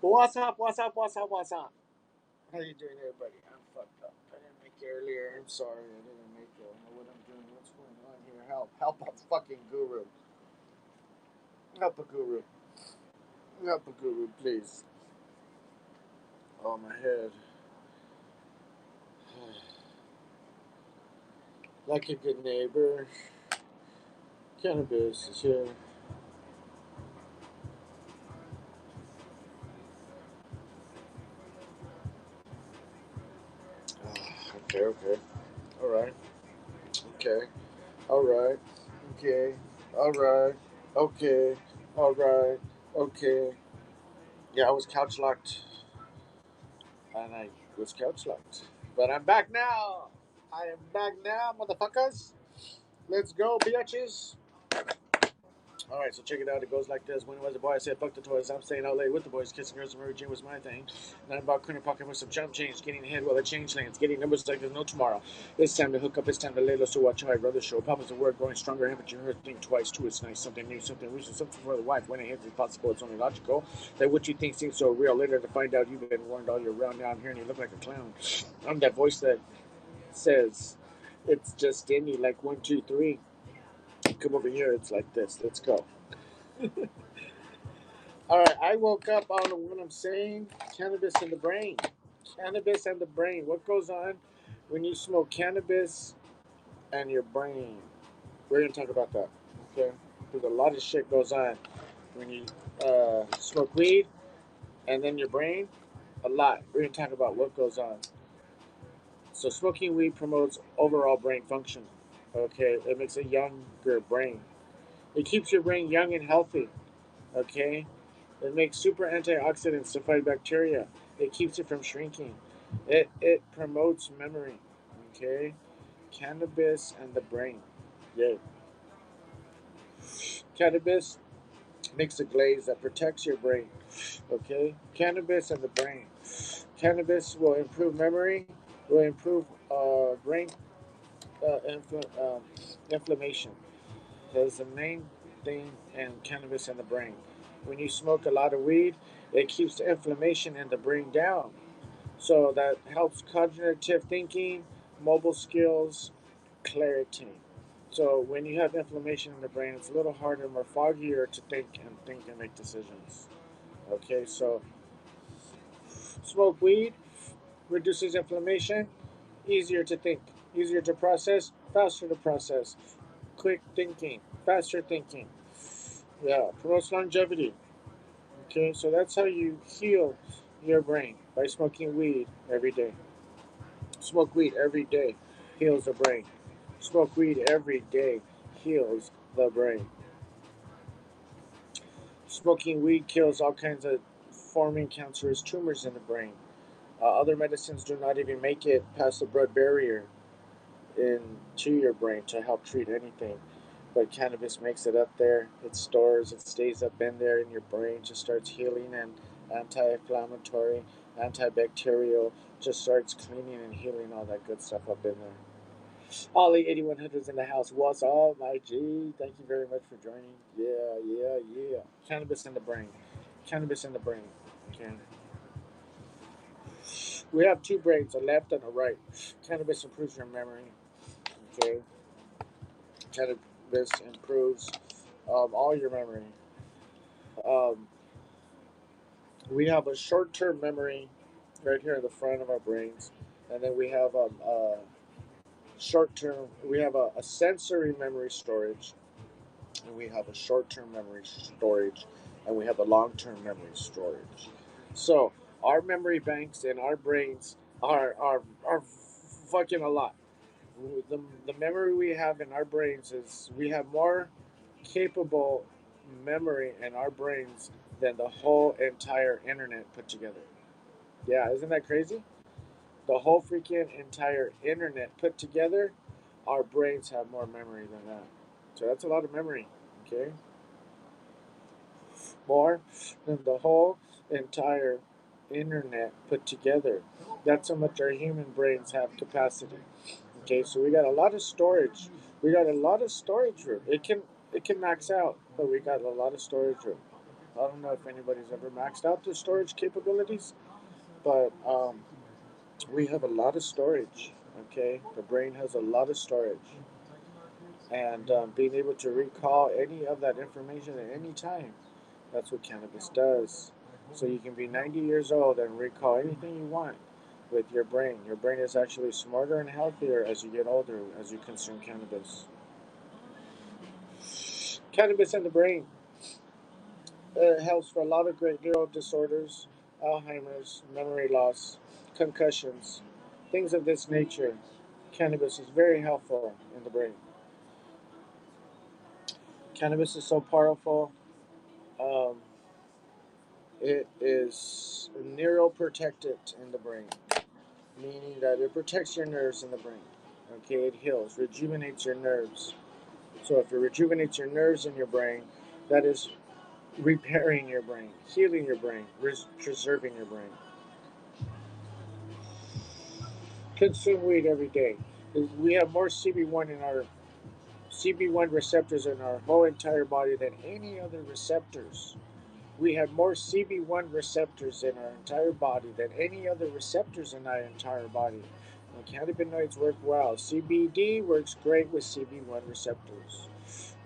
What's up? What's up? What's up? What's up? How you doing, everybody? I'm fucked up. I didn't make it earlier. I'm sorry. I didn't make it. I don't know what I'm doing. What's going on here? Help! Help a fucking guru! Help a guru! Help a guru, please! Oh, my head. Like a good neighbor, cannabis is here. Okay, okay. All right. Okay. All right. Okay. All right. Okay. All right. Okay. Yeah, I was couch locked, and I was couch locked. But I'm back now. I am back now, motherfuckers. Let's go, bitches. All right, so check it out. It goes like this. When I was a boy, I said, fuck the toys. I'm staying out late with the boys. Kissing girls and Mary Jane was my thing. Then I bought Corner Pocket with some jump change. Getting ahead while I change lanes. Getting numbers like there's no tomorrow. It's time to hook up. It's time to lay low. So watch how I run the show. Papa's the word growing stronger. Haven't you heard? Think twice. Too, it's nice. Something new. Something recent. Something for the wife. When it hits, possible. It's only logical. That what you think seems so real. Later to find out you've been warned all year round. Now I'm hearing you look like a clown. I'm that voice that says it's just in me like 1, 2, 3. Come over here. It's like this. Let's go. All right, I woke up on what I'm saying. Cannabis in the brain. Cannabis and the brain. What goes on when you smoke cannabis and your brain? We're gonna talk about that. Okay, because a lot of shit goes on when you smoke weed and then your brain. A lot. We're gonna talk about what goes on. So smoking weed promotes overall brain function. Okay, it makes a younger brain. It keeps your brain young and healthy. Okay, it makes super antioxidants to fight bacteria. It keeps it from shrinking. It promotes memory. Okay, cannabis and the brain. Yeah, cannabis makes a glaze that protects your brain. Okay, cannabis and the brain. Cannabis will improve memory. Will improve brain inflammation. That's the main thing in cannabis and the brain. When you smoke a lot of weed, it keeps the inflammation in the brain down. So that helps cognitive thinking, mobile skills, clarity. So when you have inflammation in the brain, it's a little harder, more foggier to think and make decisions. Okay, so smoke weed reduces inflammation, easier to think, easier to process, faster to process, quick thinking, faster thinking. Yeah, promotes longevity. Okay, so that's how you heal your brain by smoking weed every day. Smoke weed every day heals the brain. Smoke weed every day heals the brain. Smoking weed kills all kinds of forming cancerous tumors in the brain. Other medicines do not even make it past the blood barrier into your brain to help treat anything. But cannabis makes it up there. It stores, it stays up in there in your brain, just starts healing and anti inflammatory, antibacterial, just starts cleaning and healing all that good stuff up in there. Ollie 8100's in the house. What's up, my G? Thank you very much for joining. Yeah, yeah, yeah. Cannabis in the brain. Cannabis in the brain. Okay. We have two brains, a left and a right. Cannabis improves your memory. Okay. Cannabis improves all your memory. Um, we have a short-term memory right here in the front of our brains, and then we have short-term. We have a sensory memory storage, and we have a short-term memory storage, and we have a long-term memory storage. So our memory banks in our brains are fucking a lot. The memory we have in our brains is we have more capable memory in our brains than the whole entire internet put together. Yeah, isn't that crazy? The whole freaking entire internet put together, our brains have more memory than that. So that's a lot of memory. Okay, more than the whole entire internet put together. That's how much our human brains have capacity. Okay, so we got a lot of storage. We got a lot of storage room. It can max out, but we got a lot of storage room. I don't know if anybody's ever maxed out the storage capabilities, but we have a lot of storage. Okay, the brain has a lot of storage, and being able to recall any of that information at any time. That's what cannabis does. So you can be 90 years old and recall anything you want with your brain. Your brain is actually smarter and healthier as you get older as you consume cannabis. Cannabis in the brain helps for a lot of great neural disorders, Alzheimer's, memory loss, concussions, things of this nature. Cannabis is very helpful in the brain. Cannabis is so powerful. Um, it is neuroprotectant in the brain, meaning that it protects your nerves in the brain. Okay, it heals, rejuvenates your nerves. So if it rejuvenates your nerves in your brain, that is repairing your brain, healing your brain, preserving your brain. Consume weed every day. We have more CB1 in our CB1 receptors in our whole entire body than any other receptors. We have more CB1 receptors in our entire body than any other receptors in our entire body. And cannabinoids work well. CBD works great with CB1 receptors.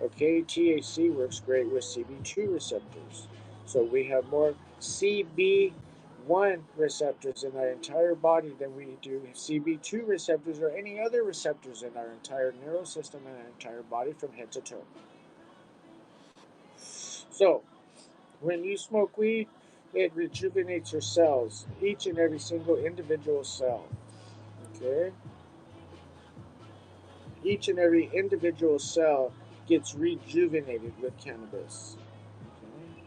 Okay, THC works great with CB2 receptors. So we have more CB1 receptors in our entire body than we do CB2 receptors or any other receptors in our entire neural system and our entire body from head to toe. So, when you smoke weed, it rejuvenates your cells, each and every single individual cell. Okay? Each and every individual cell gets rejuvenated with cannabis. Okay?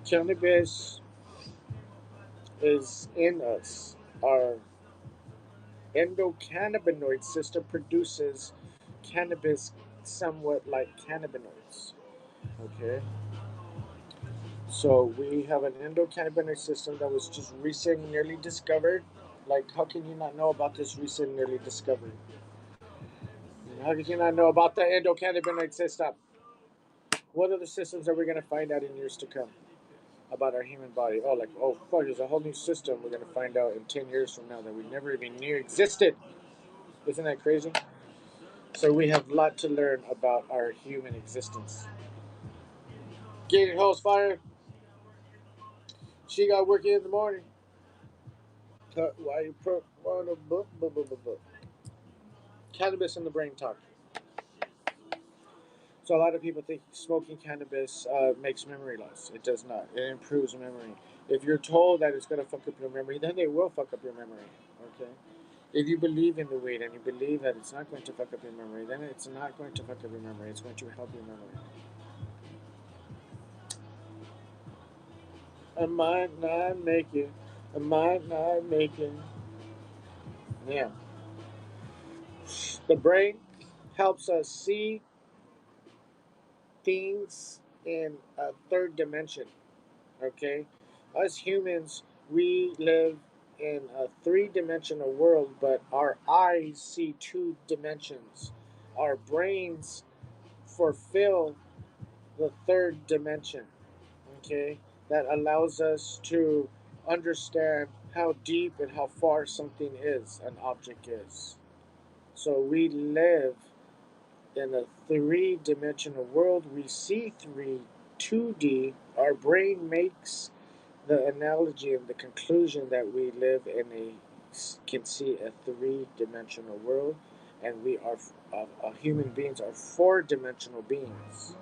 Cannabis is in us. Our endocannabinoid system produces cannabis somewhat like cannabinoids. Okay? So we have an endocannabinoid system that was just recently nearly discovered. Like, how can you not know about this recent nearly discovery? How can you not know about the endocannabinoid system? What other systems are we going to find out in years to come about our human body? Oh, like, oh, fuck, there's a whole new system we're going to find out in 10 years from now that we never even knew existed. Isn't that crazy? So we have a lot to learn about our human existence. Getting host fired. She got working in the morning. Why you pro? Cannabis in the brain talk. So a lot of people think smoking cannabis makes memory loss. It does not. It improves memory. If you're told that it's going to fuck up your memory, then it will fuck up your memory. Okay. If you believe in the weed and you believe that it's not going to fuck up your memory, then it's not going to fuck up your memory. It's going to help your memory. I might not make it. I might not make it. Yeah. The brain helps us see things in a third dimension. Okay? Us humans, we live in a three-dimensional world, but our eyes see two dimensions. Our brains fulfill the third dimension. Okay? That allows us to understand how deep and how far something is, an object is. So we live in a three-dimensional world. We see 2D. Our brain makes the analogy and the conclusion that we live in a can see a three-dimensional world, and we are human beings are four-dimensional beings.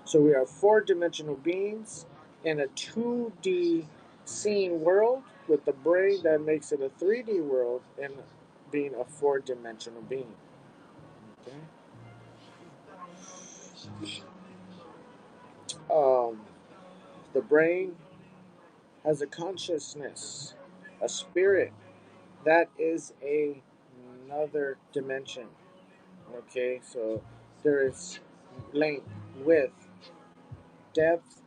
So we are four-dimensional beings in a 2D seeing world with the brain that makes it a 3D world and being a four-dimensional being. Okay. Um, the brain has a consciousness, a spirit. That is another dimension. Okay, so there is length, width, depth,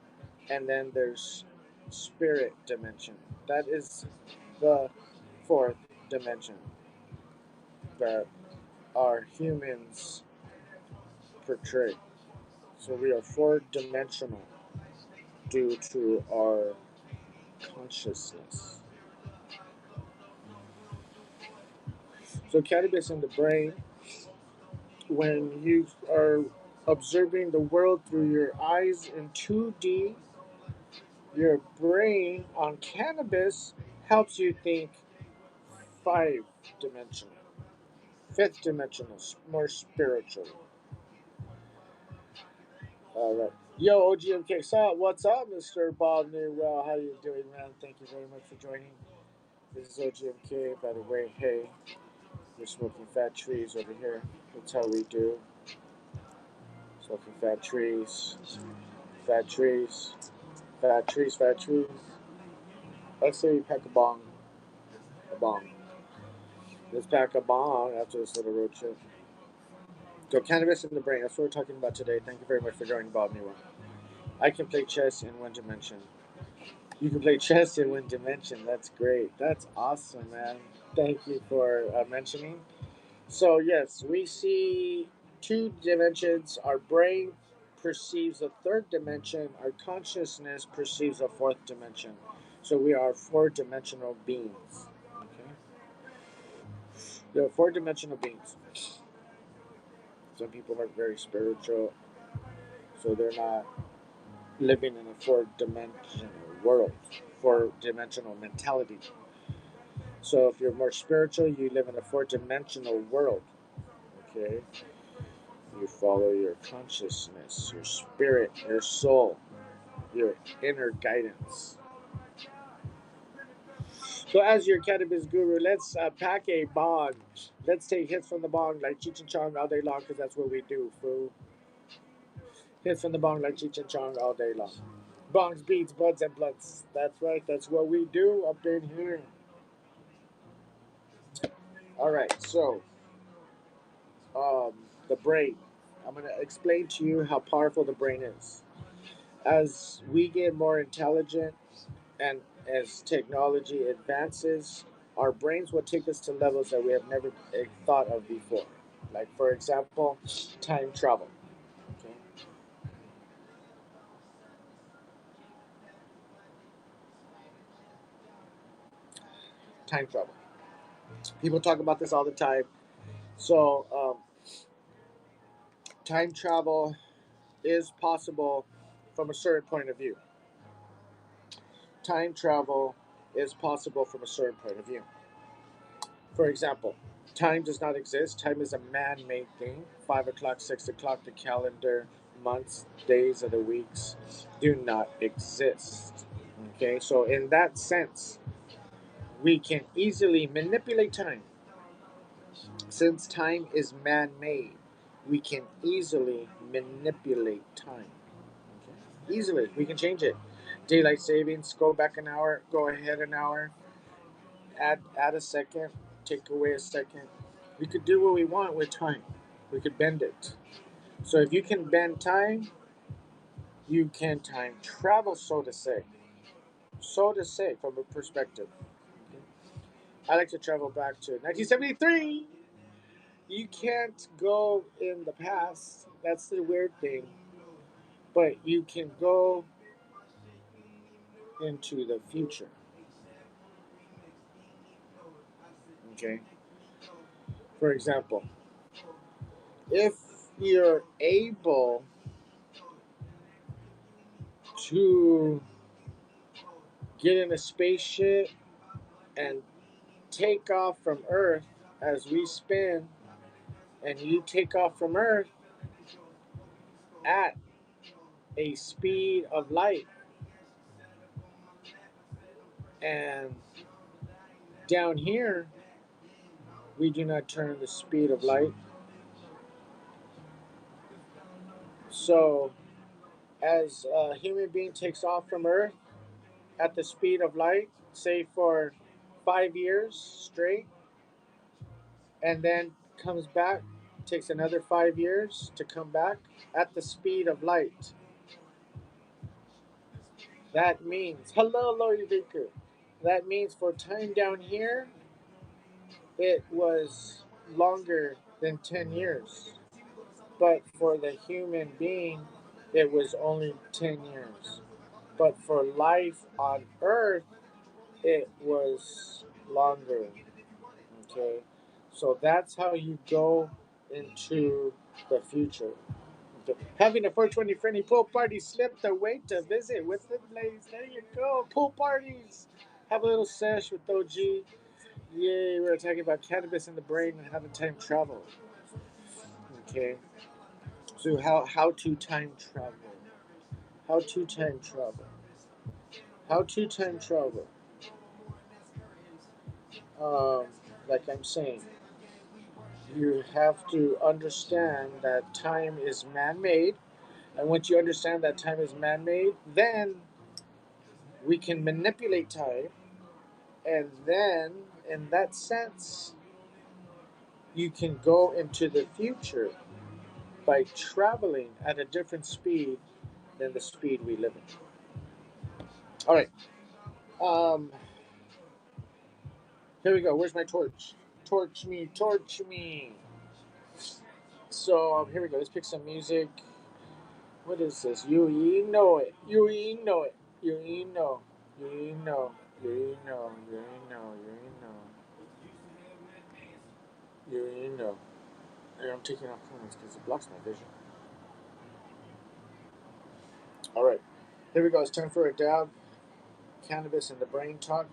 and then there's spirit dimension. That is the fourth dimension that our humans portray. So we are four dimensional due to our consciousness. So cannabis in the brain, when you are observing the world through your eyes in 2D, your brain on cannabis helps you think five dimensional, fifth dimensional, more spiritual. All right. Yo, OGMK, what's up, Mr. Bob Newell? How you doing, man? Thank you very much for joining. This is OGMK, by the way. Hey, we're smoking fat trees over here. That's how we do. Smoking fat trees, fat trees, fat trees, fat trees. Let's say we pack a bong, a bong. Let's pack a bong after this little road trip. So cannabis in the brain. That's what we're talking about today. Thank you very much for joining, Bob Newell. I can play chess in one dimension. You can play chess in one dimension. That's great. That's awesome, man. Thank you for mentioning. So, yes, we see two dimensions. Our brain perceives a third dimension, our consciousness perceives a fourth dimension. So, we are four dimensional beings. Okay? We are four dimensional beings. Some people are very spiritual, so they're not living in a four dimensional world, four dimensional mentality. So if you're more spiritual, you live in a four dimensional world. Okay? You follow your consciousness, your spirit, your soul, your inner guidance. So as your cannabis guru, let's pack a bong. Let's take hits from the bong like Cheech and Chong all day long, because that's what we do, fool. Hits from the bong like Cheech and Chong all day long. Bongs, beats, buds, and blunts. That's right. That's what we do up in here. All right. So, um, the brain. I'm going to explain to you how powerful the brain is. As we get more intelligent and as technology advances, our brains will take us to levels that we have never thought of before. Like, for example, time travel. Okay? Time travel. People talk about this all the time. So, time travel is possible from a certain point of view. Time travel is possible from a certain point of view. For example, time does not exist. Time is a man made thing. 5 o'clock, 6 o'clock, the calendar, months, days of the weeks do not exist. Okay, so in that sense, we can easily manipulate time. Since time is man made, we can easily manipulate time. Okay? Easily, we can change it. Daylight savings, go back an hour, go ahead an hour, add a second, take away a second. We could do what we want with time. We could bend it. So if you can bend time, you can time travel, so to say. So to say, from a perspective. Okay? I like to travel back to 1973. You can't go in the past. That's the weird thing. But you can go into the future. Okay? For example, if you're able to get in a spaceship and take off from Earth as we spin, and you take off from Earth at a speed of light, and down here we do not turn the speed of light. So as a human being takes off from Earth at the speed of light, say for 5 years straight, and then comes back, takes another 5 years to come back at the speed of light. That means, hello, Lori Baker. That means for time down here, it was longer than 10 years. But for the human being, it was only 10 years. But for life on Earth, it was longer. Okay, so that's how you go into the future. Okay. Having a 420 friendly pool party slipped away to visit with the Blaze. There you go, pool parties. Have a little sesh with OG. Yay, we're talking about cannabis in the brain and how to time travel. Okay, so how to time travel? How to time travel? How to time travel? Um, like I'm saying, you have to understand that time is man-made, and once you understand that time is man-made, then we can manipulate time, and then in that sense, you can go into the future by traveling at a different speed than the speed we live in. All right. Um, Here we go. Where's my torch? Torch me, torch me. So here we go. Let's pick some music. What is this? You know it. You know it. You know. You know. You know. You know. You know. You know. And I'm taking off comments because it blocks my vision. All right. Here we go. It's time for a dab. Cannabis and the brain talk.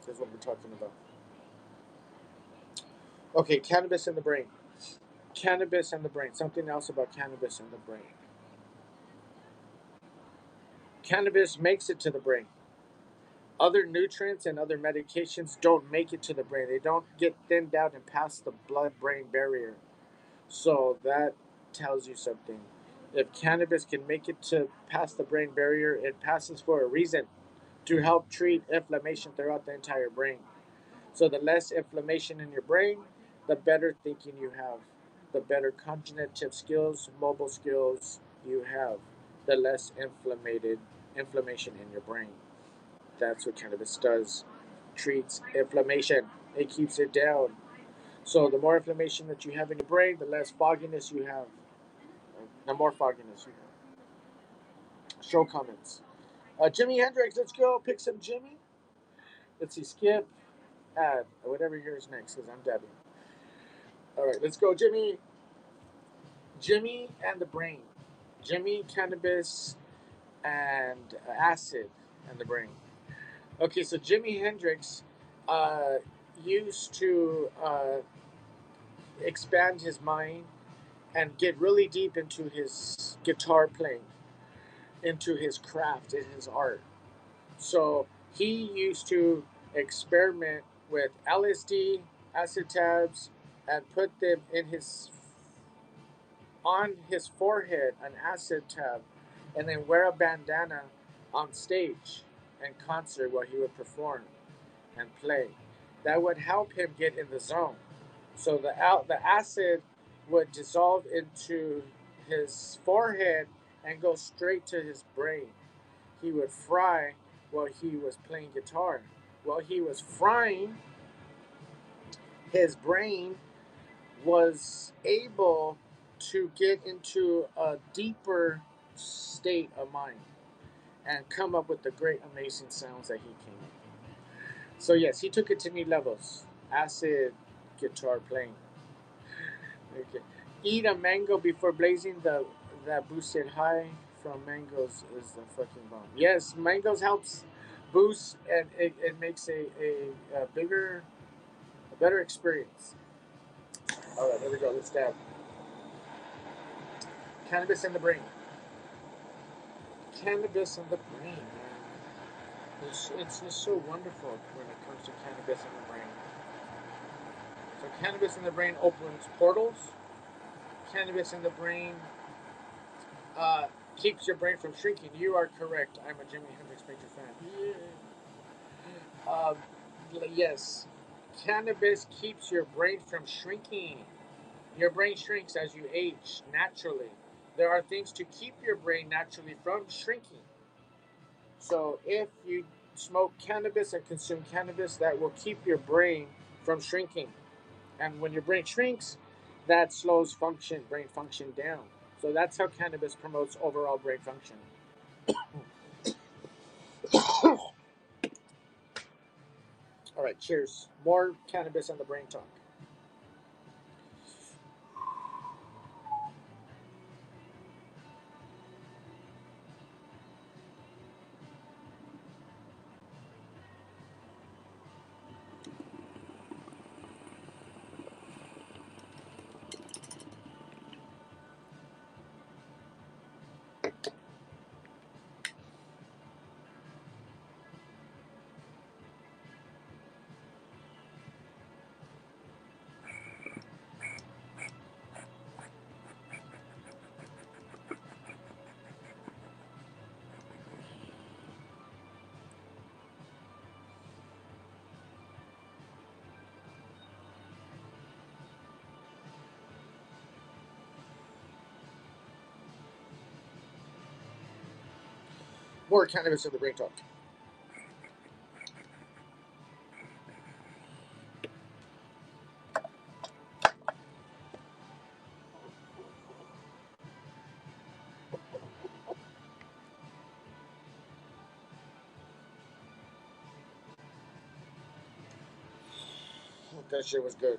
This is what we're talking about. Okay, cannabis and the brain. Cannabis and the brain. Something else about cannabis and the brain. Cannabis makes it to the brain. Other nutrients and other medications don't make it to the brain. They don't get thinned out and pass the blood brain barrier. So that tells you something. If cannabis can make it to pass the brain barrier, it passes for a reason, to help treat inflammation throughout the entire brain. So the less inflammation in your brain, the better thinking you have, the better cognitive skills, mobile skills you have, the less inflammation in your brain. That's what cannabis does. Treats inflammation. It keeps it down. So the more inflammation that you have in your brain, the less fogginess you have. The more fogginess you have. Show comments. Jimi Hendrix, let's go pick some Jimmy. Let's see, skip, add, or whatever yours next, because I'm dabbing. All right, let's go, Jimmy. Jimmy and the brain. Jimmy, cannabis, and acid and the brain. Okay, so Jimi Hendrix uh, used to expand his mind and get really deep into his guitar playing, into his craft and his art. So he used to experiment with LSD, acid tabs, and put them in his on his forehead, an acid tab, and then wear a bandana on stage and concert while he would perform and play. That would help him get in the zone. So the acid would dissolve into his forehead and go straight to his brain. He would fry while he was playing guitar. While he was frying, his brain was able to get into a deeper state of mind and come up with the great, amazing sounds that he came up with. So yes, he took it to new levels. Acid guitar playing. Okay. Eat a mango before blazing the that boosted high from mangoes is the fucking bomb. Yes, mangoes helps boost and it makes a bigger, a better experience. All right, here we go. Let's dab. Cannabis in the brain. Cannabis in the brain, man. It's just so wonderful when it comes to cannabis in the brain. So cannabis in the brain opens portals. Cannabis in the brain keeps your brain from shrinking. You are correct. I'm a Jimi Hendrix major fan. Yeah. Yes, cannabis keeps your brain from shrinking. Your brain shrinks as you age naturally. There are things to keep your brain naturally from shrinking. So if you smoke cannabis and consume cannabis, that will keep your brain from shrinking. And when your brain shrinks, that slows brain function down. So that's how cannabis promotes overall brain function. All right, cheers. More cannabis and the brain talk. More cannabis in the brain talk. That shit was good.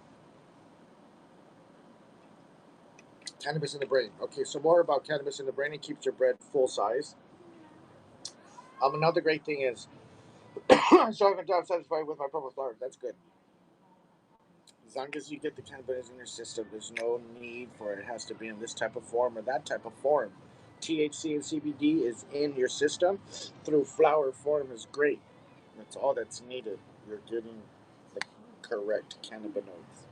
Cannabis in the brain. Okay, so more about cannabis in the brain. It keeps your bread full size. Another great thing is, so I'm satisfied with my purple flower. That's good. As long as you get the cannabis in your system, there's no need for it. It has to be in this type of form or that type of form. THC and CBD is in your system through flower form is great. That's all that's needed. You're getting the correct cannabinoids.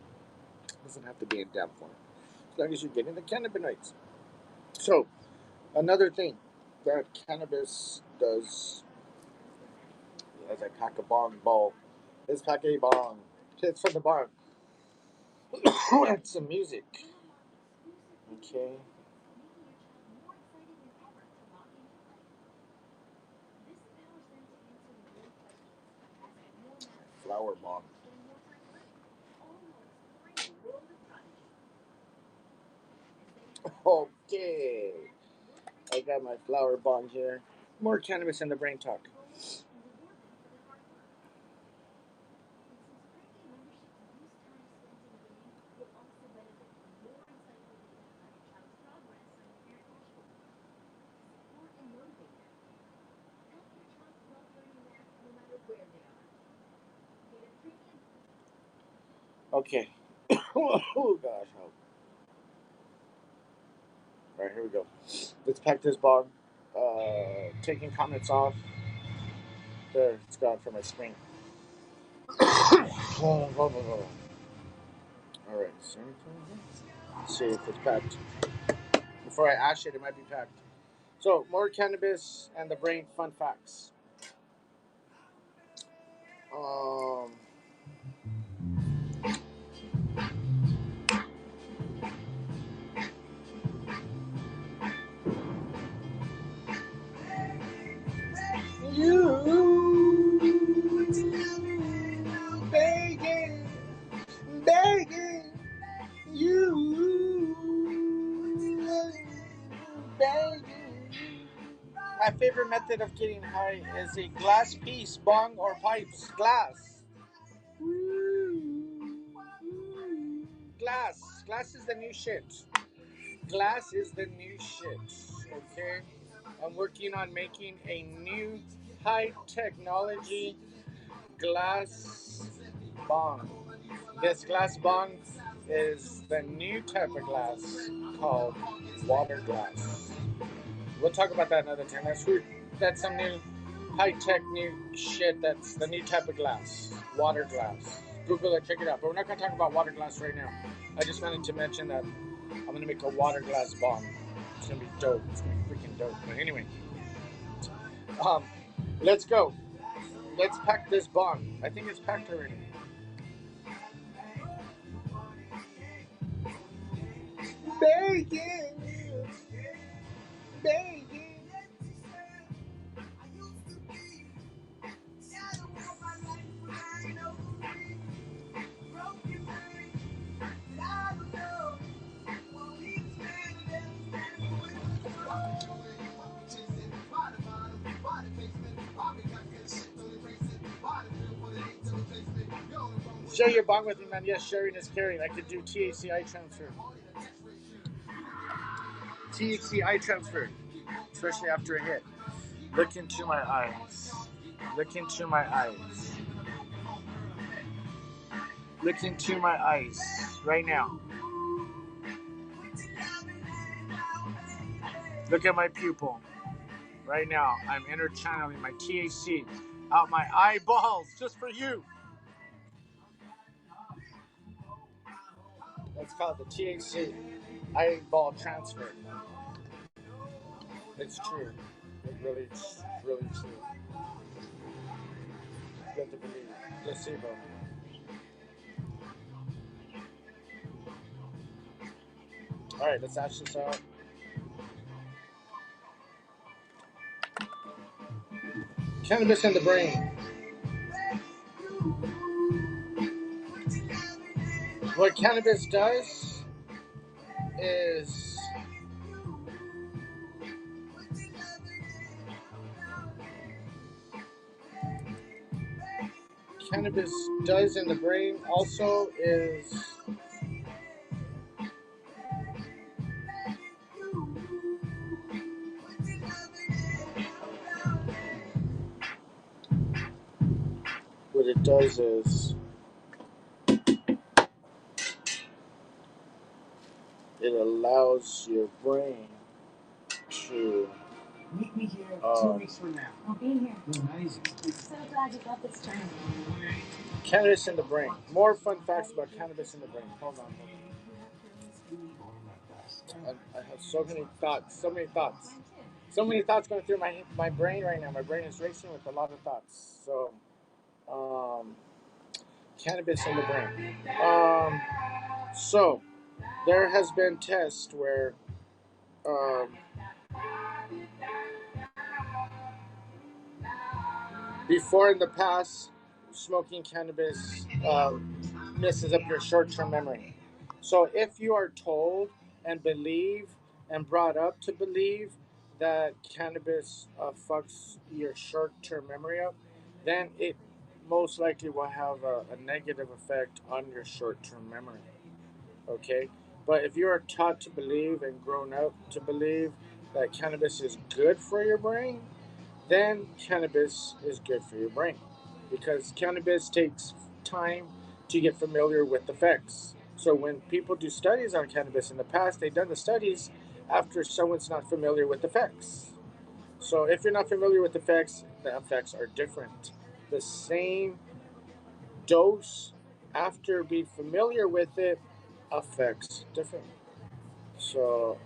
It doesn't have to be in damn form. As long as you're getting the cannabinoids. So, another thing that cannabis does as I pack a bong ball is pack a bong. It's from the bong. That's some music. Okay. Flower bong. Okay. I got my flower bong here. More cannabis in the brain talk. Okay. Oh gosh. Oh. All right, here we go. Let's pack this bong. Taking comments off. There, it's gone from my screen. All right. So, let's see if it's packed. Before I ash it, it might be packed. So, more cannabis and the brain fun facts. Um, you begging, begging, you begging. My favorite method of getting high is a glass piece, bong or pipes. Glass. Glass. Glass is the new shit. Glass is the new shit. Okay? I'm working on making a new high technology glass bong. This glass bong is the new type of glass called water glass. We'll talk about that another time. That's some new high-tech new shit. That's the new type of glass, water glass. Google it, check it out. But we're not gonna talk about water glass right now. I just wanted to mention that I'm gonna make a water glass bong. It's gonna be dope. It's gonna be freaking dope. But anyway, um, let's go. Let's pack this bong. I think it's packed already. Bacon, bacon. Share your bong with me, man. Yes, sharing is caring. I could do THCI transfer. THCI transfer, especially after a hit. Look into my eyes. Look into my eyes. Look into my eyes right now. Look at my pupil. Right now, I'm interchanneling my THC out my eyeballs just for you. That's called the THC eyeball transfer. It's true. It really, really true. Good to believe. Placebo. All right, let's hash this out. Cannabis in the brain. What cannabis does is cannabis does in the brain also is what it does is it allows your brain to meet me here 2 weeks from now. I'll be here. Amazing. I'm so glad you got this time. cannabis in the brain. More fun facts about cannabis in the brain. Hold on. I have so many thoughts. So many thoughts going through my brain right now. My brain is racing with a lot of thoughts. So, cannabis in the brain. So there has been tests where before in the past, smoking cannabis messes up your short-term memory. So if you are told and believe and brought up to believe that cannabis fucks your short-term memory up, then it most likely will have a negative effect on your short-term memory. Okay? But if you are taught to believe and grown up to believe that cannabis is good for your brain, then cannabis is good for your brain because cannabis takes time to get familiar with the effects. So when people do studies on cannabis in the past, they've done the studies after someone's not familiar with the effects. So if you're not familiar with the effects are different. The same dose after being familiar with it affects differently. So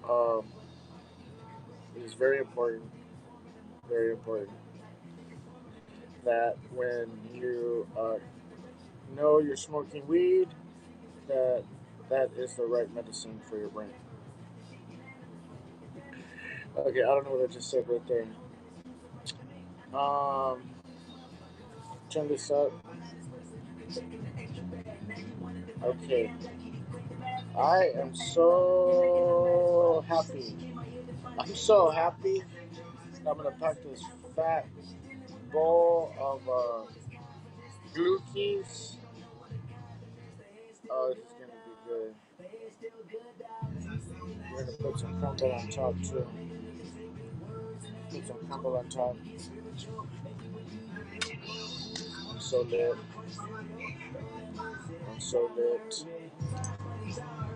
it is very important that when you know you're smoking weed, that that is the right medicine for your brain. Okay, I don't know what I just said right there. Um, Turn this up. Okay, I am so happy. I'm so happy. I'm gonna pack this fat bowl of gluckies. Oh, this is gonna be good. We're gonna put some crumble on top too. Put some crumble on top. I'm so lit. I'm so lit.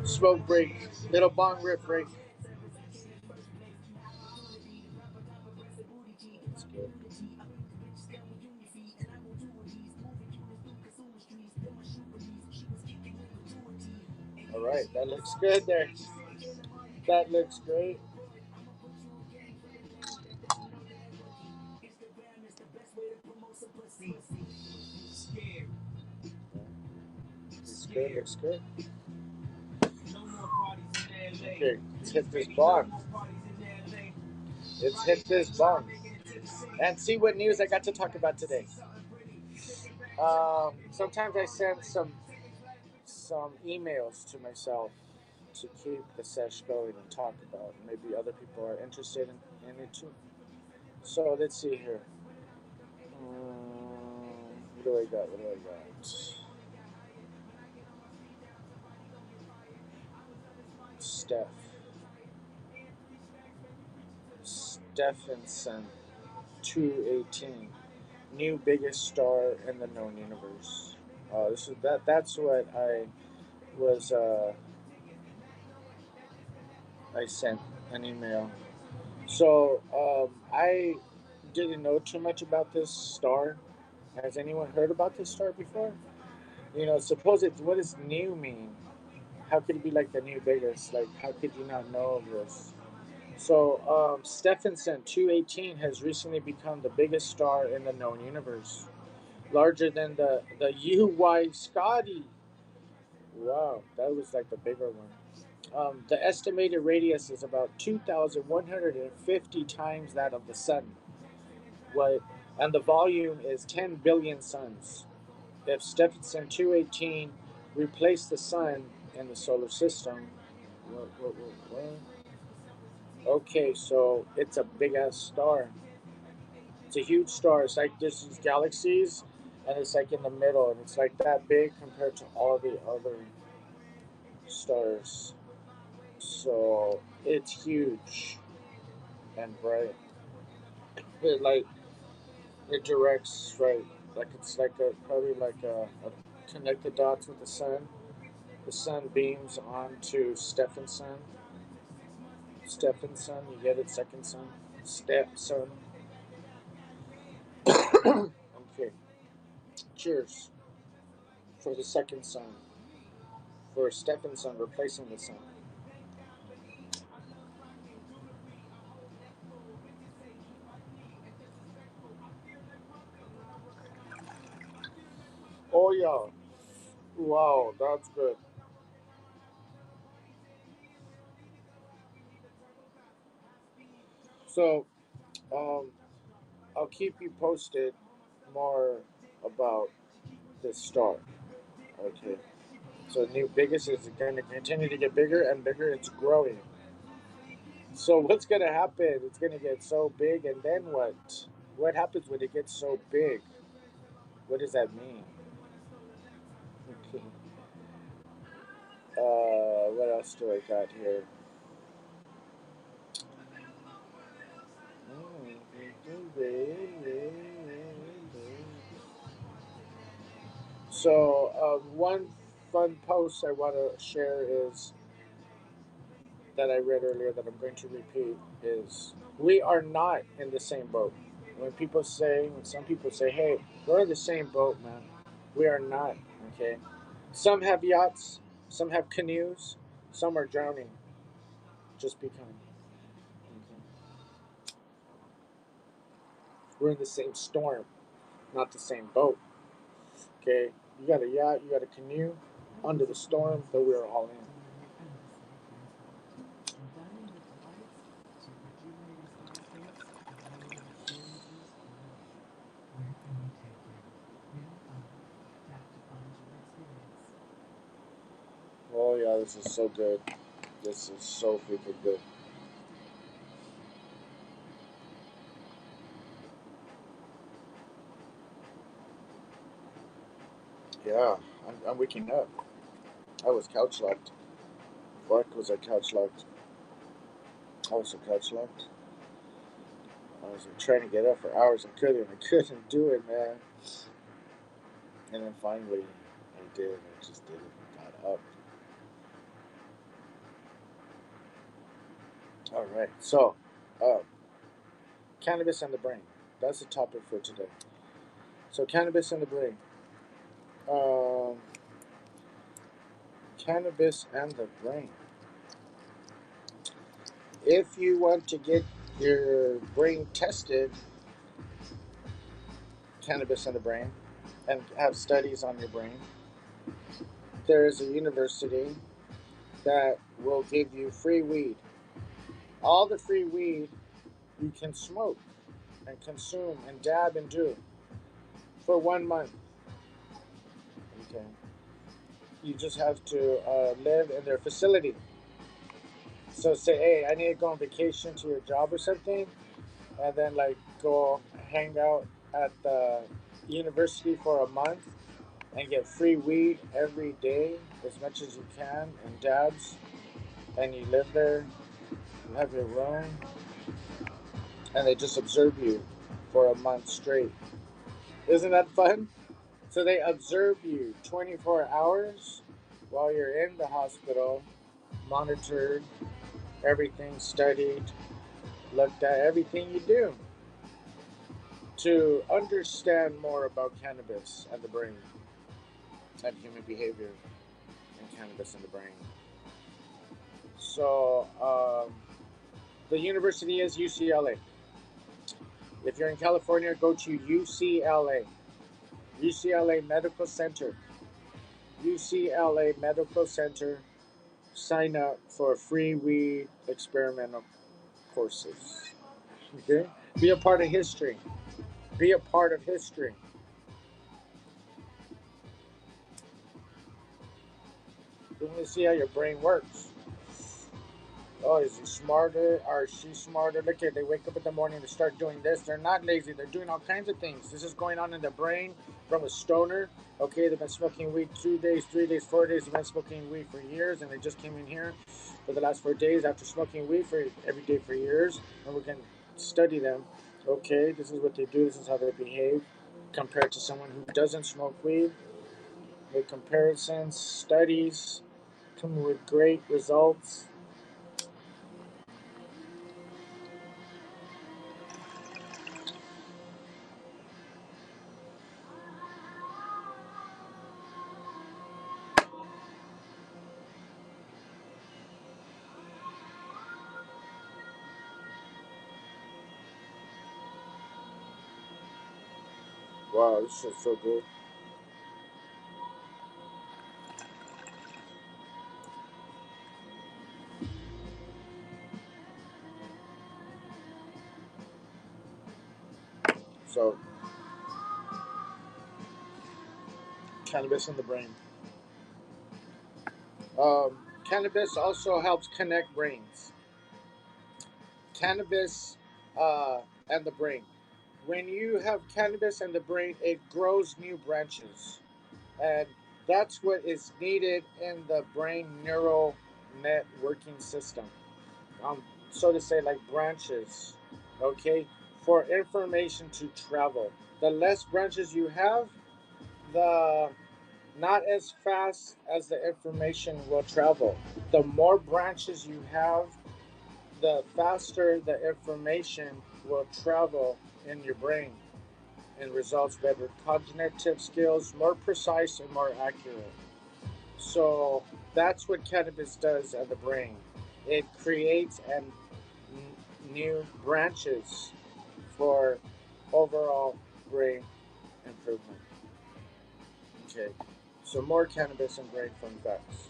Smoke break. Little bong rip break. That's good. All right, that looks good there. That looks great. Looks good. Looks good. Okay, let's hit this bong. Let's hit this bong and see what news I got to talk about today. Sometimes I send some emails to myself to keep the sesh going and talk about. Maybe other people are interested in it too. So let's see here. What do I got? What do I got? Stephenson 218, new biggest star in the known universe. This is that. That's what was. I sent an email. So I didn't know too much about this star. Has anyone heard about this star before? Suppose it. What does new mean? How could it be like the new biggest? Like, how could you not know of this? So, Stephenson 218 has recently become the biggest star in the known universe, larger than the UY Scotty. Wow, that was like the bigger one. The estimated radius is about 2,150 times that of the sun. What? And the volume is 10 billion suns. If Stephenson 218 replaced the sun in the solar system, what? Okay, so it's a big ass star. It's a huge star. It's like this is galaxies, and it's like in the middle, and it's like that big compared to all the other stars. So it's huge and bright. It like it directs right, like it's like a probably like a connect the dots with the sun. The sun beams onto Stephenson. Stephenson, you get it, second sun. Step sun. Okay. Cheers for the second sun. For Stephenson replacing the sun. Oh yeah. Wow, that's good. So, um, I'll keep you posted more about this star. Okay. So, new biggest is going to continue to get bigger and bigger. It's growing. So, what's going to happen? It's going to get so big, and then what? What happens when it gets so big? What does that mean? Okay. What else do I got here? So, one fun post I want to share is that I read earlier that I'm going to repeat is we are not in the same boat. When some people say, hey, we're in the same boat, man, we are not, okay? Some have yachts, some have canoes, some are drowning. Just be kind. Okay? We're in the same storm, not the same boat, okay? You got a yacht, you got a canoe, under the storm that we're all in. Oh, yeah, this is so good. This is so freaking good. Yeah, I'm waking up. I was couch locked. Fuck, was I couch locked? I was so couch locked. I was trying to get up for hours. I couldn't do it, man. And then finally, I did. I just did it. Got up. All right. So, um, cannabis and the brain. That's the topic for today. So, cannabis and the brain. Um, cannabis and the brain. If you want to get your brain tested, cannabis and the brain, and have studies on your brain, there is a university that will give you free weed. All the free weed you can smoke and consume and dab and do for 1 month. Okay. You just have to live in their facility. So say, hey, I need to go on vacation to your job or something, and then like go hang out at the university for a month and get free weed every day as much as you can and dabs. and you live there, you have your room, and they just observe you for a month straight. Isn't that fun? So they observe you 24 hours while you're in the hospital, monitored, everything studied, looked at everything you do to understand more about cannabis and the brain and human behavior and cannabis and the brain. So the university is UCLA. If you're in California, go to UCLA. UCLA Medical Center. UCLA Medical Center. Sign up for free weed experimental courses. Okay? Be a part of history. Be a part of history. You want to see how your brain works. Oh, is he smarter? Or is she smarter? Look at, they wake up in the morning to start doing this. They're not lazy. They're doing all kinds of things. This is going on in the brain from a stoner. Okay, they've been smoking weed 2 days, 3 days, 4 days. They've been smoking weed for years, and they just came in here for the last 4 days after smoking weed for every day for years. And we can study them. Okay, this is what they do. This is how they behave compared to someone who doesn't smoke weed. With comparisons, studies, come with great results. Wow, this is so good. So, cannabis in the brain. Cannabis also helps connect brains. Cannabis and the brain. When you have cannabis and the brain, it grows new branches. And that's what is needed in the brain neural networking system. So to say, like branches, okay, for information to travel. The less branches you have, the not as fast as the information will travel. The more branches you have, the faster the information will travel in your brain and results better cognitive skills, more precise and more accurate. So that's what cannabis does at the brain. It creates new branches for overall brain improvement. Okay, so more cannabis and brain fun facts.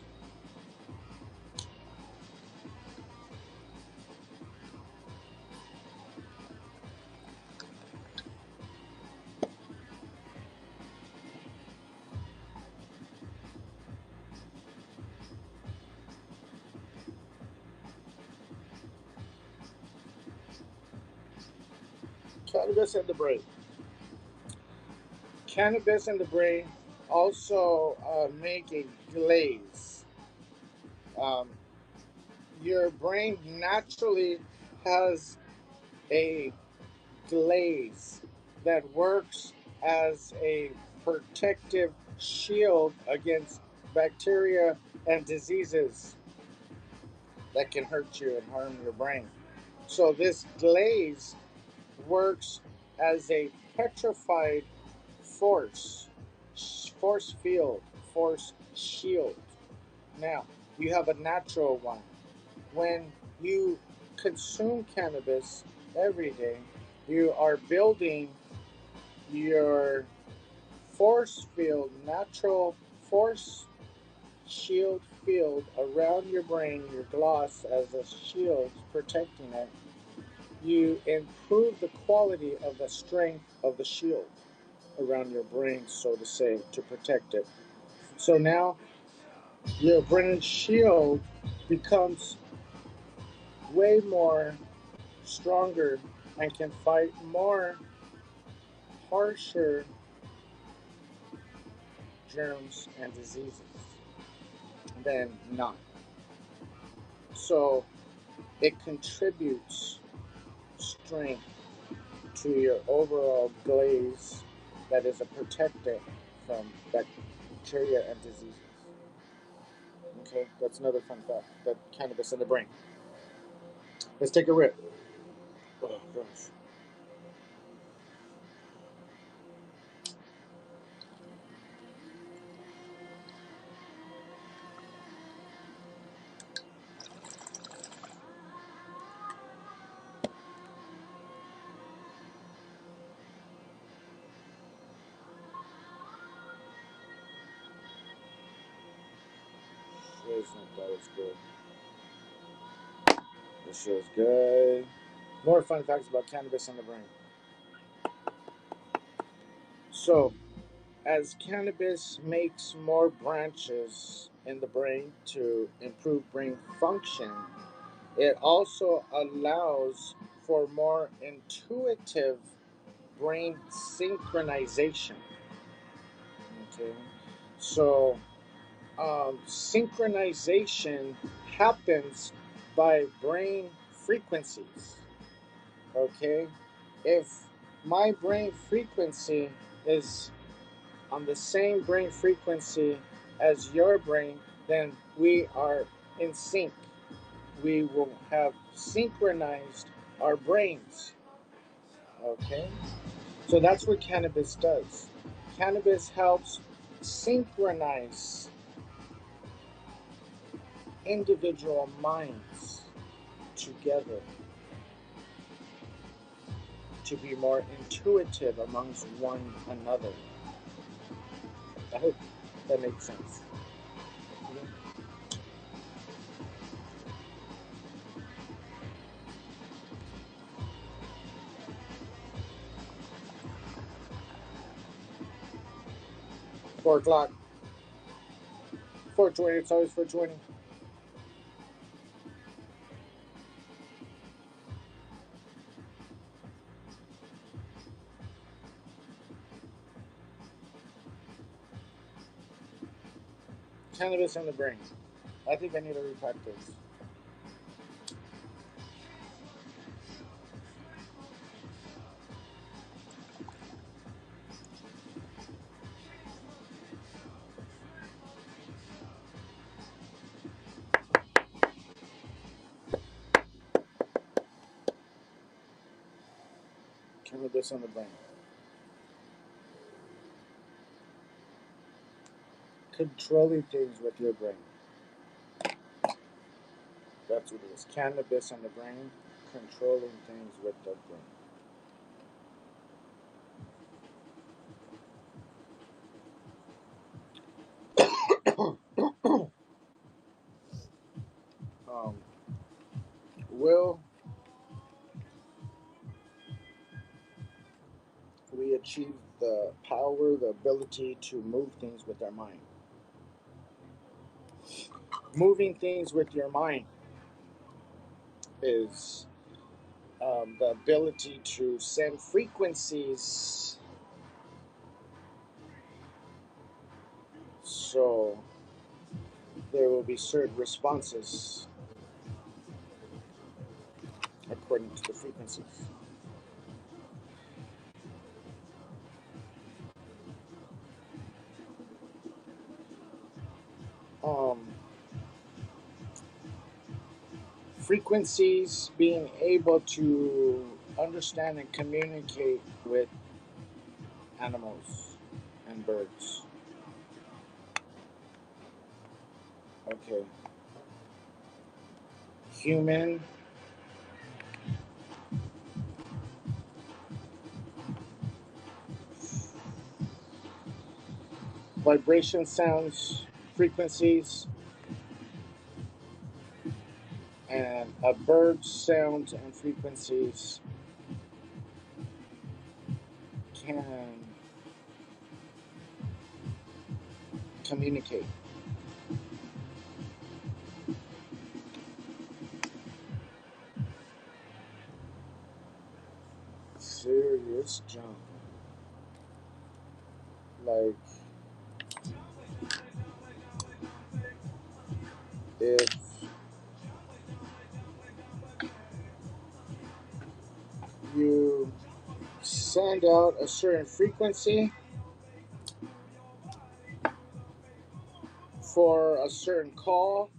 Cannabis and the brain. Cannabis and the brain also make a glaze. Um, your brain naturally has a glaze that works as a protective shield against bacteria and diseases that can hurt you and harm your brain. So this glaze works as a petrified force, force field, force shield. Now, you have a natural one. When you consume cannabis every day, you are building your force field, natural force shield field around your brain, your gloss as a shield protecting it. You improve the quality of the strength of the shield around your brain, so to say, to protect it. So now your brain shield becomes way more stronger and can fight more harsher germs and diseases than not. So it contributes strength to your overall glaze that is a protectant from bacteria and diseases. Okay, that's another fun fact. That cannabis in the brain. Let's take a rip. Oh gosh. This is good. This shit is good. More fun facts about cannabis in the brain. So, as cannabis makes more branches in the brain to improve brain function, it also allows for more intuitive brain synchronization. Okay, so synchronization happens by brain frequencies. Okay, if my brain frequency is on the same brain frequency as your brain, then we are in sync. We will have synchronized our brains. Okay? So that's what cannabis does. Cannabis helps synchronize individual minds together to be more intuitive amongst one another. I hope that makes sense. 4 o'clock, 4:20. It's always 4:20. Cannabis in the brain. I think I need to repack this. Cannabis in the brain. Controlling things with your brain. That's what it is. Cannabis in the brain. Controlling things with the brain. um, will we achieve the power, the ability to move things with our mind? Moving things with your mind is the ability to send frequencies so there will be certain responses according to the frequencies. Um, Frequencies being able to understand and communicate with animals and birds. Okay. Human vibration sounds, frequencies, and a bird's sounds and frequencies can communicate. Serious jump. Like, if you send out a certain frequency for a certain call,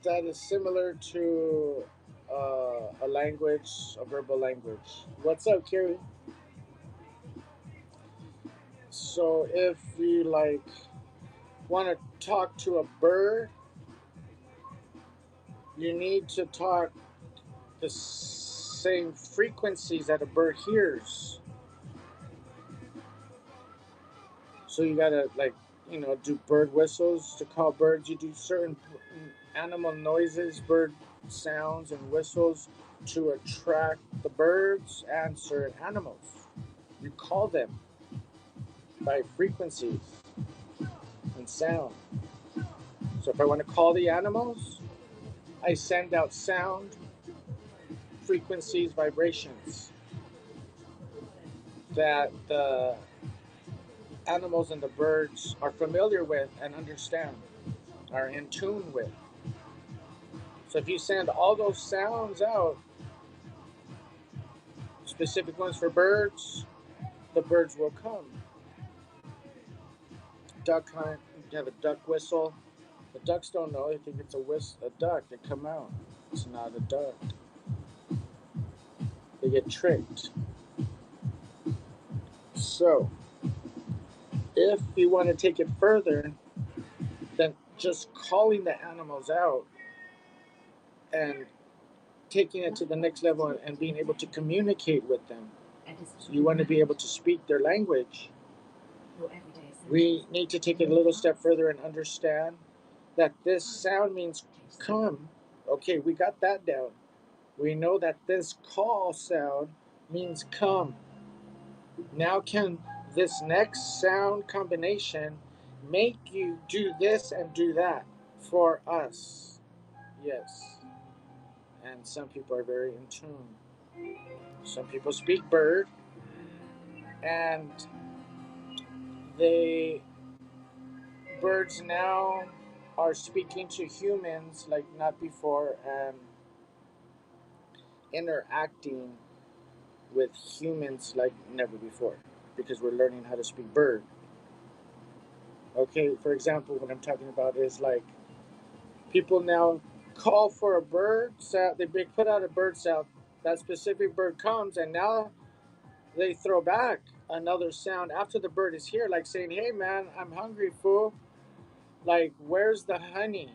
that is similar to a language, a verbal language. What's up, Carrie? So if you like want to talk to a bird, you need to talk the same frequencies that a bird hears. So you gotta like do bird whistles to call birds. You do certain animal noises, bird sounds and whistles to attract the birds and certain animals. You call them by frequencies and sound. So if I want to call the animals, I send out sound, frequencies, vibrations that the animals and the birds are familiar with and understand, are in tune with. So if you send all those sounds out, specific ones for birds, the birds will come. Duck hunt, you have a duck whistle. The ducks don't know, they think it's a duck. They come out. It's not a duck. They get tricked. So, if you want to take it further than just calling the animals out and taking it to the next level and being able to communicate with them, so you want to be able to speak their language, we need to take it a little step further and understand that this sound means come. Okay, we got that down. We know that this call sound means come. Now, can this next sound combination make you do this and do that for us? Yes. And some people are very in tune. Some people speak bird and they birds now are speaking to humans like not before and interacting with humans like never before because we're learning how to speak bird. Okay, for example, what I'm talking about is like people now call for a bird sound. They put out a bird sound. That specific bird comes, and now they throw back another sound after the bird is here, like saying, "Hey, man, I'm hungry, fool. Like, where's the honey?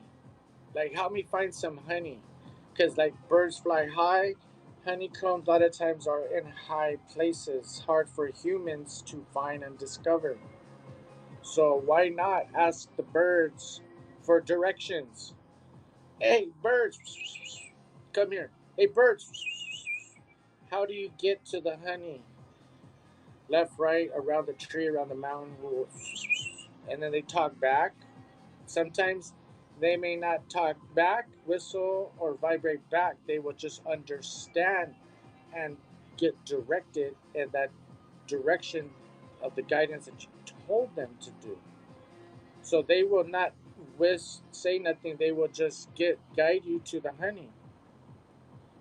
Like, help me find some honey." Because like birds fly high, honeycombs a lot of times are in high places, hard for humans to find and discover. So why not ask the birds for directions? Hey, birds, come here. Hey, birds, how do you get to the honey? Left, right, around the tree, around the mountain, and then they talk back. Sometimes they may not talk back, whistle, or vibrate back. They will just understand and get directed in that direction of the guidance that you told them to do. So they will not say nothing. They will just guide you to the honey.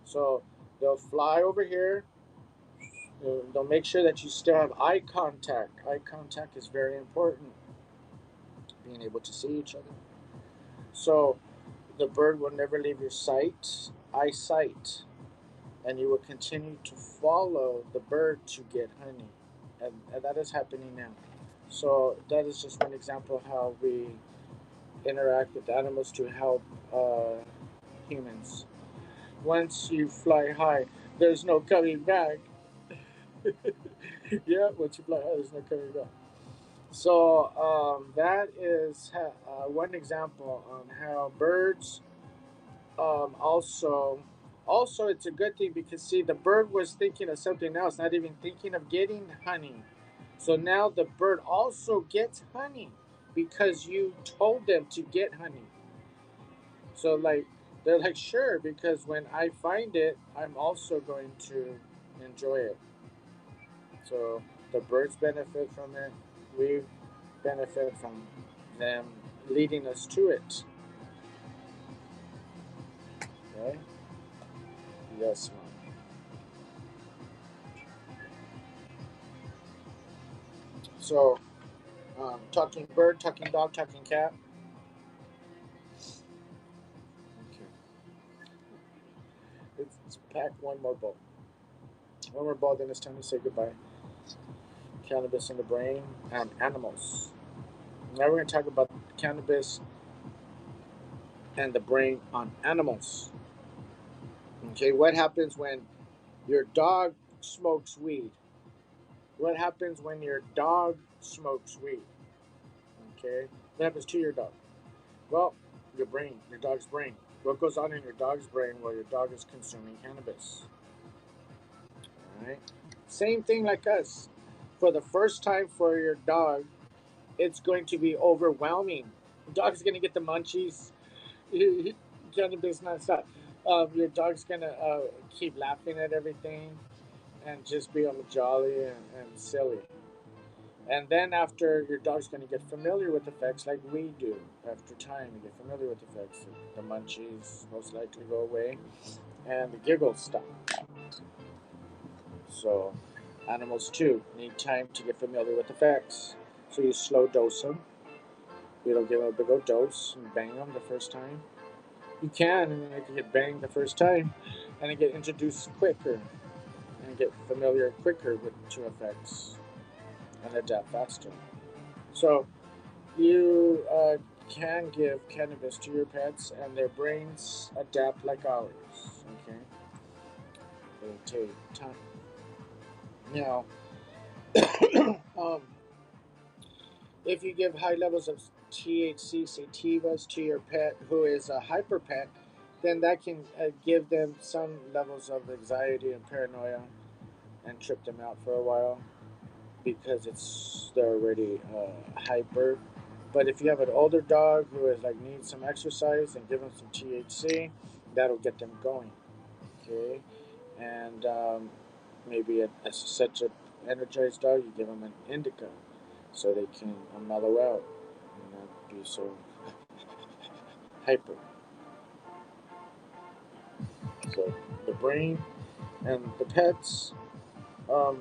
So they'll fly over here. They'll make sure that you still have eye contact. Eye contact is very important. Being able to see each other. So the bird will never leave your eyesight, and you will continue to follow the bird to get honey, and that is happening now. So that is just one example of how we interact with animals to help humans. Once you fly high, there's no coming back. Yeah, once you fly high, there's no coming back. So that is one example on how birds also it's a good thing because see the bird was thinking of something else, not even thinking of getting honey. So now the bird also gets honey because you told them to get honey. So like they're like sure because when I find it, I'm also going to enjoy it. So the birds benefit from it. We benefit from them leading us to it. Okay. Yes, ma'am. So, talking bird, talking dog, talking cat. Okay. Let's pack one more ball. One more ball, then it's time to say goodbye. Cannabis in the brain and animals. Now we're going to talk about cannabis and the brain on animals. Okay, what happens when your dog smokes weed? What happens when your dog smokes weed? Okay, what happens to your dog? Well, your brain, your dog's brain. What goes on in your dog's brain while your dog is consuming cannabis? All right, same thing like us. For the first time for your dog, it's going to be overwhelming. The dog's going to get the munchies. Cannabis nonstop. Your dog's gonna keep laughing at everything and just be all jolly and silly. And then after your dog's gonna get familiar with effects like we do. After time, you get familiar with effects. The munchies most likely go away, and the giggles stop. So animals too need time to get familiar with effects. So you slow dose them. You don't give them a big old dose and bang them the first time. You can, and then they can get banged the first time, and then get introduced quicker and get familiar quicker with to effects and adapt faster. So you can give cannabis to your pets, and their brains adapt like ours. Okay, it'll take time. Now, um, if you give high levels of THC sativas to your pet who is a hyper pet, then that can give them some levels of anxiety and paranoia and trip them out for a while because they're already hyper. But if you have an older dog who is like needs some exercise and give them some THC, that'll get them going. Okay, and maybe such an energized dog, you give them an indica so they can mellow out and not be so hyper. So the brain and the pets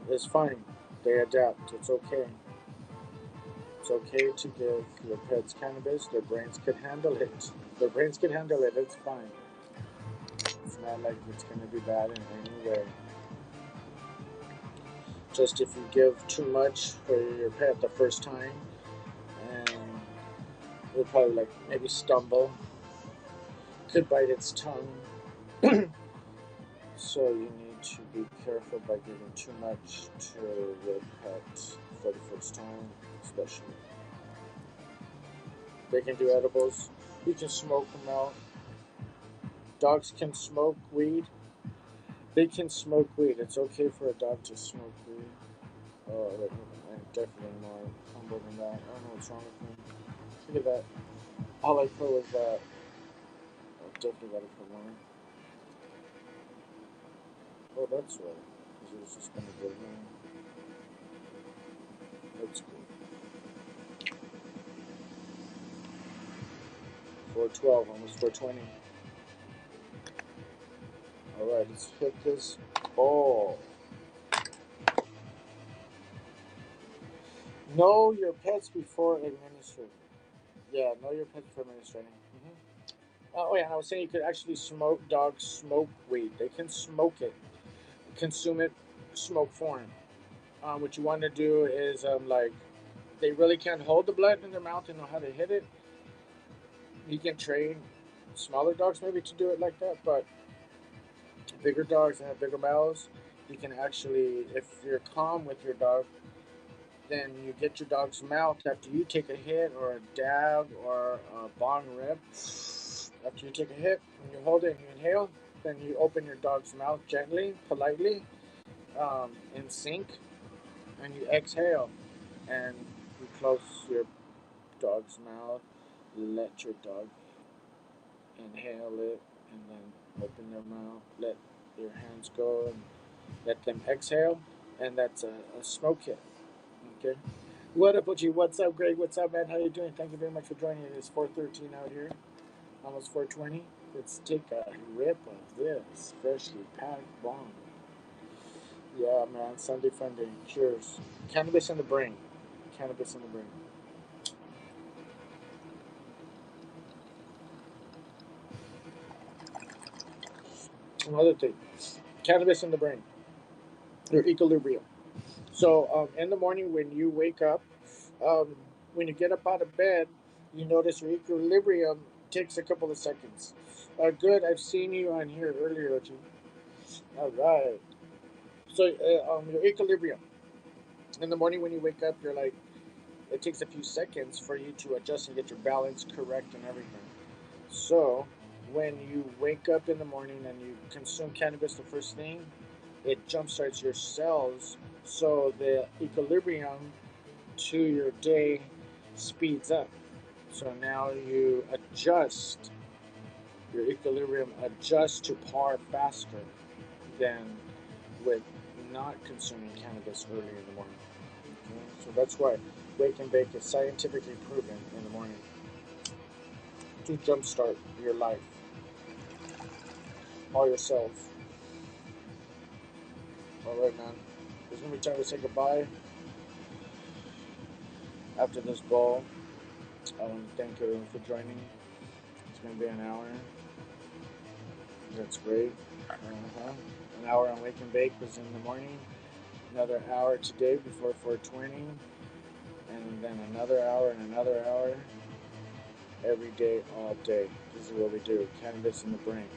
is fine. They adapt. It's okay. It's okay to give your pets cannabis. Their brains can handle it. Their brains can handle it. It's fine. It's not like it's going to be bad in any way. Just if you give too much for your pet the first time, and it'll probably like maybe stumble, could bite its tongue. So you need to be careful by giving too much to your pet for the first time, especially. They can do edibles. You can smoke them out. Dogs can smoke weed. They can smoke weed. It's okay for a dog to smoke weed. Oh, I'm definitely more humble than that. I don't know what's wrong with me. Look at that. All I put was that. I definitely gotta put more. Oh, that's right. Because it was just gonna go wrong. That's good. 412, almost 420. Alright, let's hit this ball. Know your pets before administering. Yeah, know your pets before administering. Oh yeah, and I was saying you could actually smoke dogs smoke weed. They can smoke it, consume it, smoke form. What you want to do is like they really can't hold the blunt in their mouth and know how to hit it. You can train smaller dogs maybe to do it like that, but bigger dogs that have bigger mouths, you can actually, if you're calm with your dog, then you get your dog's mouth after you take a hit or a dab or a bong rip. After you take a hit and you hold it and you inhale, then you open your dog's mouth gently, politely, in sync, and you exhale and you close your dog's mouth. Let your dog inhale it and then open their mouth. Let your hands go and let them exhale, and that's a smoke hit. Okay. What up, OG? What's up, Greg? What's up, man? How you doing? Thank you very much for joining. It is 4:13 out here, almost 4:20. Let's take a rip of this freshly packed bomb. Yeah, man. Sunday fun day. Cheers. Cannabis in the brain. Cannabis in the brain. Another thing. Cannabis in the brain. Your equilibrium. So in the morning when you wake up, um, when you get up out of bed, you notice your equilibrium takes a couple of seconds. Good. I've seen you on here earlier, OG. All right. So your equilibrium in the morning when you wake up, you're like it takes a few seconds for you to adjust and get your balance correct and everything. So when you wake up in the morning and you consume cannabis the first thing, it jumpstarts your cells, so the equilibrium to your day speeds up. So now you adjust, your equilibrium adjusts to par faster than with not consuming cannabis early in the morning. Okay? So that's why wake and bake is scientifically proven in the morning to jumpstart your life, all your cells. All right, man. It's gonna be time to say goodbye after this ball. I want to thank everyone for joining. It's gonna be an hour. That's great. Uh-huh. An hour on Wake and Bake was in the morning. Another hour today before 4:20, and then another hour and another hour every day, all day. This is what we do. Cannabis in the brain.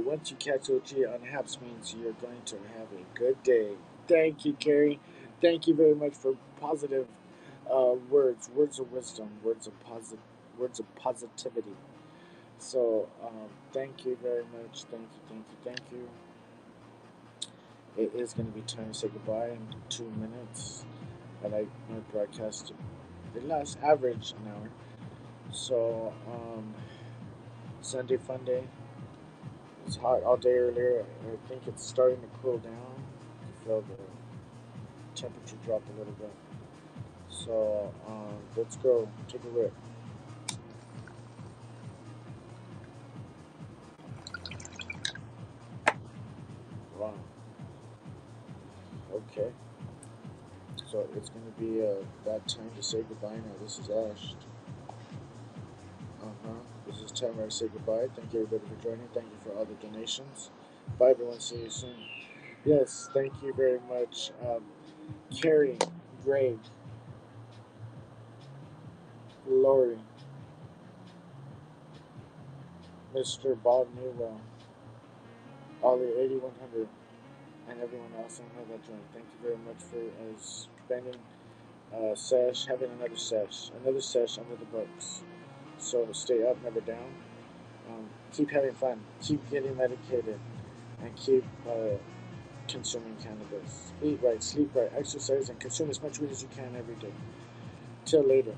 Once you catch OG on Haps means you're going to have a good day. Thank you, Carrie. Thank you very much for positive words of wisdom, words of positivity. So thank you very much. Thank you, thank you, thank you. It is going to be time to say goodbye in 2 minutes. I like my broadcast. It lasts average an hour. So Sunday fun day. It's hot all day earlier. I think it's starting to cool down. I feel the temperature drop a little bit. So let's go. Take a rip. Wow. Okay. So it's going to be that time to say goodbye now. This is Ash. Uh-huh. This is time where I say goodbye. Thank you everybody for joining. Thank you for all the donations. Bye everyone. See you soon. Yes, thank you very much. Carrie, Greg, Lori, Mr. Bob Newell, Ollie 8100, and everyone else on here that joined. Thank you very much for spending sesh, having another sesh under the books. So stay up, never down. Keep having fun. Keep getting medicated, and keep consuming cannabis. Eat right, sleep right, exercise, and consume as much weed as you can every day. Till later.